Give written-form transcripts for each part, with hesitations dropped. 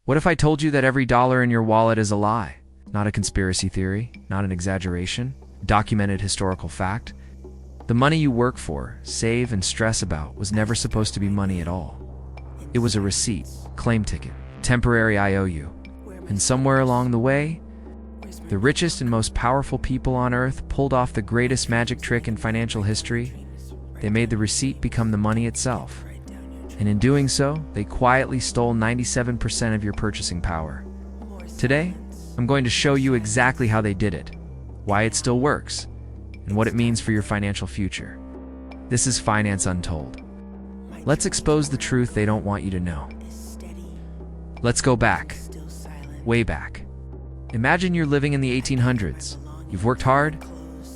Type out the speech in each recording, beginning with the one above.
What if I told you that every dollar in your wallet is a lie? Not a conspiracy theory, not an exaggeration, documented historical fact. The money you work for, save, and stress about was never supposed to be money at all. It was a receipt, claim ticket, temporary IOU. And somewhere along the way, the richest and most powerful people on earth pulled off the greatest magic trick in financial history. They made the receipt become the money itself. And in doing so, they quietly stole 97% of your purchasing power. Today, I'm going to show you exactly how they did it, why it still works, and what it means for your financial future. This is Finance Untold. Let's expose the truth they don't want you to know. Let's go back, way back. Imagine you're living in the 1800s. You've worked hard,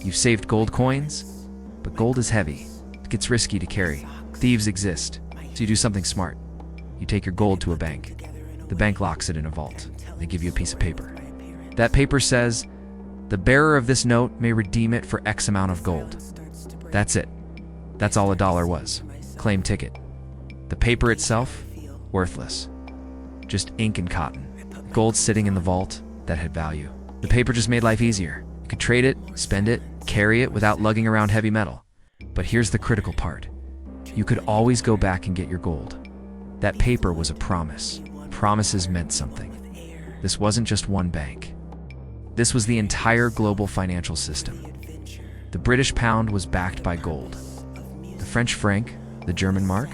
you've saved gold coins, but gold is heavy. It gets risky to carry. Thieves exist. So you do something smart. You take your gold to a bank. The bank locks it in a vault. They give you a piece of paper. That paper says, the bearer of this note may redeem it for X amount of gold. That's it. That's all a dollar was. Claim ticket. The paper itself, worthless. Just ink and cotton. Gold sitting in the vault that had value. The paper just made life easier. You could trade it, spend it, carry it without lugging around heavy metal. But here's the critical part. You could always go back and get your gold. That paper was a promise. Promises meant something. This wasn't just one bank. This was the entire global financial system. The British pound was backed by gold. The French franc, the German mark,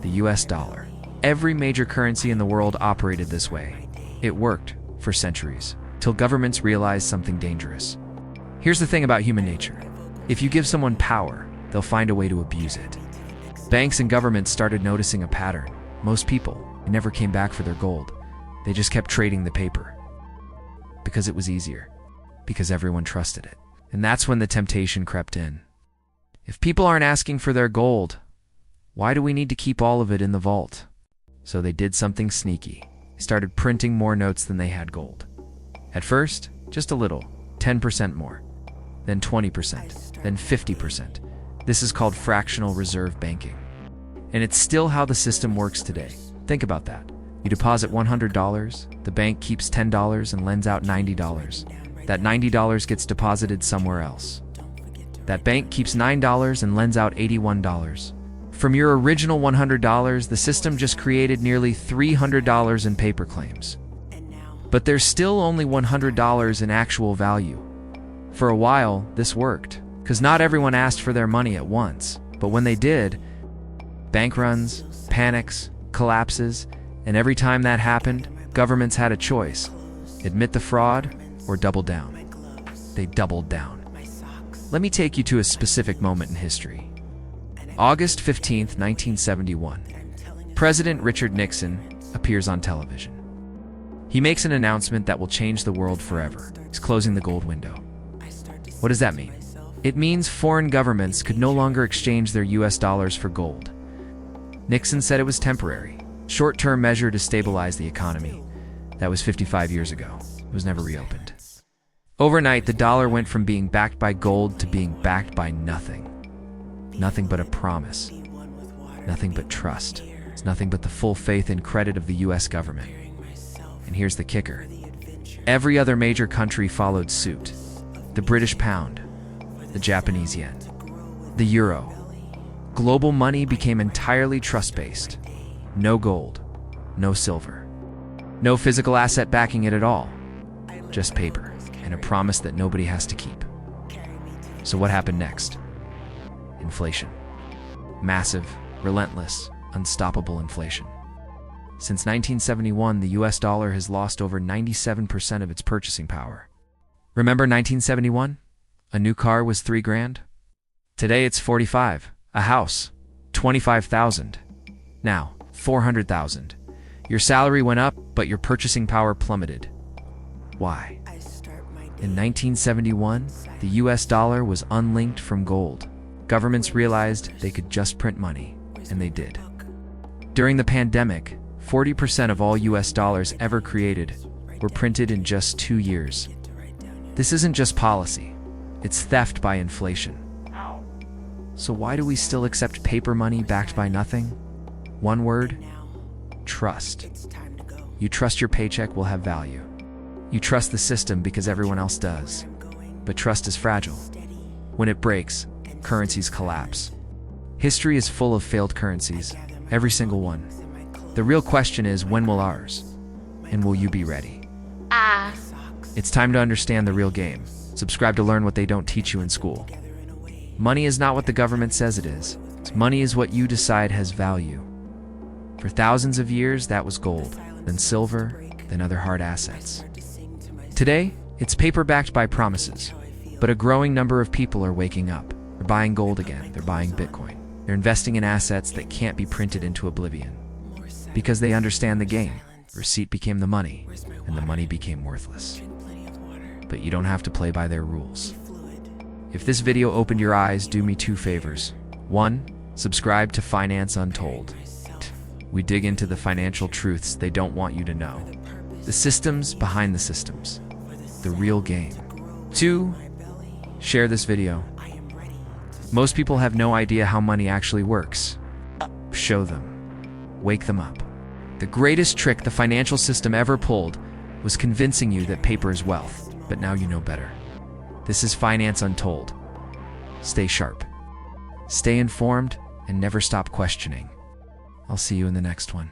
the US dollar. Every major currency in the world operated this way. It worked for centuries, till governments realized something dangerous. Here's the thing about human nature. If you give someone power, they'll find a way to abuse it. Banks and governments started noticing a pattern. Most people never came back for their gold. They just kept trading the paper. Because it was easier. Because everyone trusted it. And that's when the temptation crept in. If people aren't asking for their gold, why do we need to keep all of it in the vault? So they did something sneaky. They started printing more notes than they had gold. At first, just a little, 10% more. Then 20%, then 50%. This is called fractional reserve banking. And it's still how the system works today. Think about that. You deposit $100, the bank keeps $10 and lends out $90. That $90 gets deposited somewhere else. That bank keeps $9 and lends out $81. From your original $100, the system just created nearly $300 in paper claims. But there's still only $100 in actual value. For a while, this worked, because not everyone asked for their money at once. But when they did, bank runs, panics, collapses, and every time that happened, governments had a choice: admit the fraud or double down. They doubled down. Let me take you to a specific moment in history. August 15th, 1971. President Richard Nixon appears on television. He makes an announcement that will change the world forever. He's closing the gold window. What does that mean? It means foreign governments could no longer exchange their US dollars for gold. Nixon said it was temporary, short-term measure to stabilize the economy. That was 55 years ago. It was never reopened. Overnight, the dollar went from being backed by gold to being backed by nothing. Nothing but a promise. Nothing but trust. It's nothing but the full faith and credit of the US government. And here's the kicker. Every other major country followed suit. The British pound, the Japanese yen, the euro. Global money became entirely trust-based. No gold, no silver. No physical asset backing it at all. Just paper, and a promise that nobody has to keep. So what happened next? Inflation. Massive, relentless, unstoppable inflation. Since 1971, the US dollar has lost over 97% of its purchasing power. Remember 1971? A new car was $3,000. Today it's 45. A house, 25,000. Now, 400,000. Your salary went up, but your purchasing power plummeted. Why? In 1971, the US dollar was unlinked from gold. Governments realized they could just print money, and they did. During the pandemic, 40% of all US dollars ever created were printed in just 2 years. This isn't just policy, it's theft by inflation. So why do we still accept paper money backed by nothing? One word: trust. You trust your paycheck will have value. You trust the system because everyone else does. But trust is fragile. When it breaks, currencies collapse. History is full of failed currencies, every single one. The real question is, when will ours? And will you be ready? It's time to understand the real game. Subscribe to learn what they don't teach you in school. Money is not what the government says it is. Money is what you decide has value. For thousands of years, that was gold, then silver, then other hard assets. Today, it's paper backed by promises. But a growing number of people are waking up. They're buying gold again. They're buying Bitcoin. They're investing in assets that can't be printed into oblivion. Because they understand the game. Receipt became the money, and the money became worthless. But you don't have to play by their rules. If this video opened your eyes, do me 2 favors. 1, subscribe to Finance Untold. We dig into the financial truths they don't want you to know. The systems behind the systems. The real game. 2, share this video. Most people have no idea how money actually works. Show them. Wake them up. The greatest trick the financial system ever pulled was convincing you that paper is wealth, but now you know better. This is Finance Untold. Stay sharp. Stay informed and never stop questioning. I'll see you in the next one.